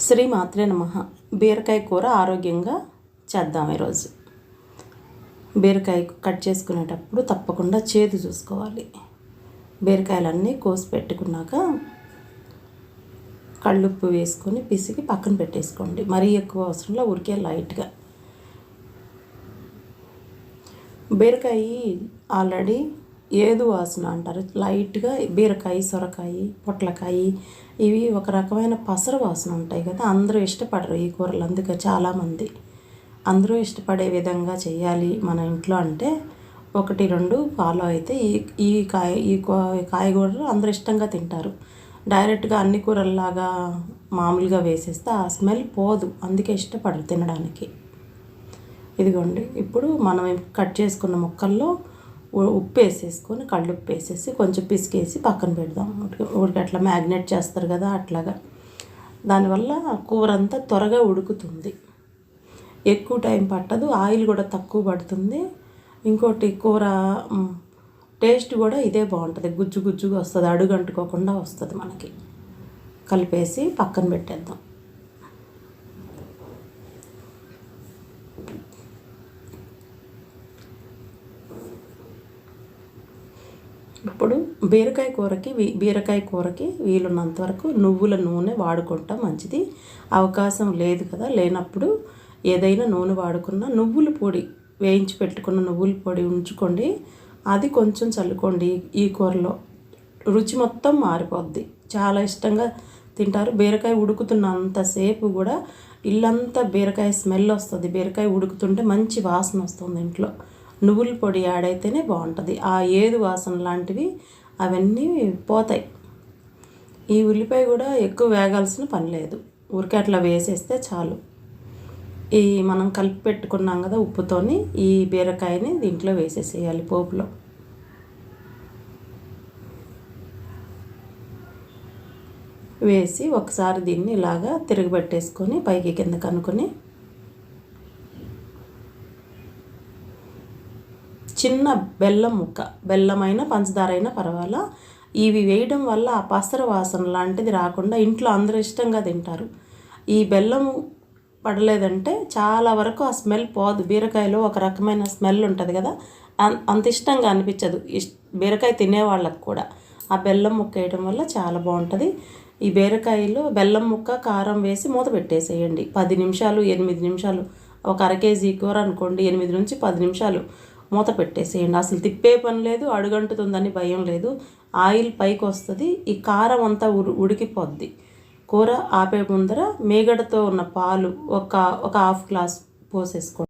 శ్రీ మాత్రే నమః. బీరకాయ కూర ఆరోగ్యంగా చేద్దాం. ఈరోజు బీరకాయ కట్ చేసుకునేటప్పుడు తప్పకుండా చేదు చూసుకోవాలి. బీరకాయలన్నీ కోసి పెట్టుకున్నాక కళ్ళుప్పు వేసుకొని పిసికి పక్కన పెట్టేసుకోండి. మరీ ఎక్కువ అవసరంలో ఉరికే లైట్గా. బీరకాయ ఆల్రెడీ ఏదు వాసన అంటారు. లైట్గా బీరకాయ, సొరకాయ, పొట్లకాయ ఇవి ఒక రకమైన పసరు వాసన ఉంటాయి కదా. అందరూ ఇష్టపడరు ఈ కూరలు. అందుకే చాలామంది అందరూ ఇష్టపడే విధంగా చేయాలి మన ఇంట్లో అంటే 1-2 ఫాలో అయితే ఈ కాయగూరలు అందరూ ఇష్టంగా తింటారు. డైరెక్ట్గా అన్ని కూరల్లాగా మామూలుగా వేసేస్తే ఆ స్మెల్ పోదు. అందుకే ఇష్టపడరు తినడానికి. ఇదిగోండి, ఇప్పుడు మనం కట్ చేసుకున్న ముక్కల్లో ఉప్పు వేసేసుకొని కళ్ళుప్పు వేసేసి కొంచెం పిసికేసి పక్కన పెడదాం. ఊరికి అట్లా మ్యాగ్నేట్ చేస్తారు కదా, అట్లాగా. దానివల్ల కూర అంతా త్వరగా ఉడుకుతుంది, ఎక్కువ టైం పట్టదు, ఆయిల్ కూడా తక్కువ పడుతుంది. ఇంకోటి కూర టేస్ట్ కూడా ఇదే బాగుంటుంది. గుజ్జు గుజ్జుగా వస్తుంది, అడుగంటుకోకుండా వస్తుంది మనకి. కలిపేసి పక్కన పెట్టేద్దాం. ఇప్పుడు బీరకాయ కూరకి వీలున్నంత వరకు నువ్వుల నూనె వాడుకుంటా మంచిది. అవకాశం లేదు కదా, లేనప్పుడు ఏదైనా నూనె వాడుకున్న నువ్వుల పొడి, వేయించి పెట్టుకున్న నువ్వుల పొడి ఉంచుకోండి. అది కొంచెం చల్లుకోండి. ఈ కూరలో రుచి మొత్తం మారిపోద్ది. చాలా ఇష్టంగా తింటారు. బీరకాయ ఉడుకుతున్నంతసేపు కూడా ఇల్లంతా బీరకాయ స్మెల్ వస్తుంది. బీరకాయ ఉడుకుతుంటే మంచి వాసన వస్తుంది ఇంట్లో. నువ్వుల పొడి యాడ్ అయితేనే బాగుంటుంది. ఆ ఏదు వాసన లాంటివి అవన్నీ పోతాయి. ఈ ఉల్లిపాయ కూడా ఎక్కువ వేగాల్సిన పని లేదు, ఊరికే అట్లా వేసేస్తే చాలు. ఈ మనం కలిపి పెట్టుకున్నాం కదా ఉప్పుతోని, ఈ బీరకాయని దీంట్లో వేసేసేయాలి పోపులో. వేసి ఒకసారి దీన్ని ఇలాగా తిరగబెట్టేసుకొని పైకి కిందకి అనుకొని చిన్న బెల్లం ముక్క, బెల్లమైనా పంచదార అయినా పర్వాలా, ఇవి వేయడం వల్ల ఆ పసర వాసన లాంటిది రాకుండా ఇంట్లో అందరూ ఇష్టంగా తింటారు. ఈ బెల్లం పడలేదంటే చాలా వరకు ఆ స్మెల్ పోదు. బీరకాయలో ఒక రకమైన స్మెల్ ఉంటుంది కదా, అంత ఇష్టంగా అనిపించదు బీరకాయ తినేవాళ్ళకు కూడా. ఆ బెల్లం ముక్క వేయడం వల్ల చాలా బాగుంటుంది. ఈ బీరకాయలో బెల్లం ముక్క, కారం వేసి మూత పెట్టేసేయండి. 10 నిమిషాలు, 8 నిమిషాలు. ఒక అర కేజీ కూర అనుకోండి, 8 నుంచి 10 నిమిషాలు మూత పెట్టేసేయండి. అసలు తిప్పే పని లేదు, అడుగంటుతుందని భయం లేదు. ఆయిల్ పైకి వస్తుంది, ఈ కారం అంతా ఉడికిపోద్ది. కూర ఆపే ముందర మేగడతో ఉన్న పాలు ఒక హాఫ్ గ్లాస్ పోసేసుకోండి.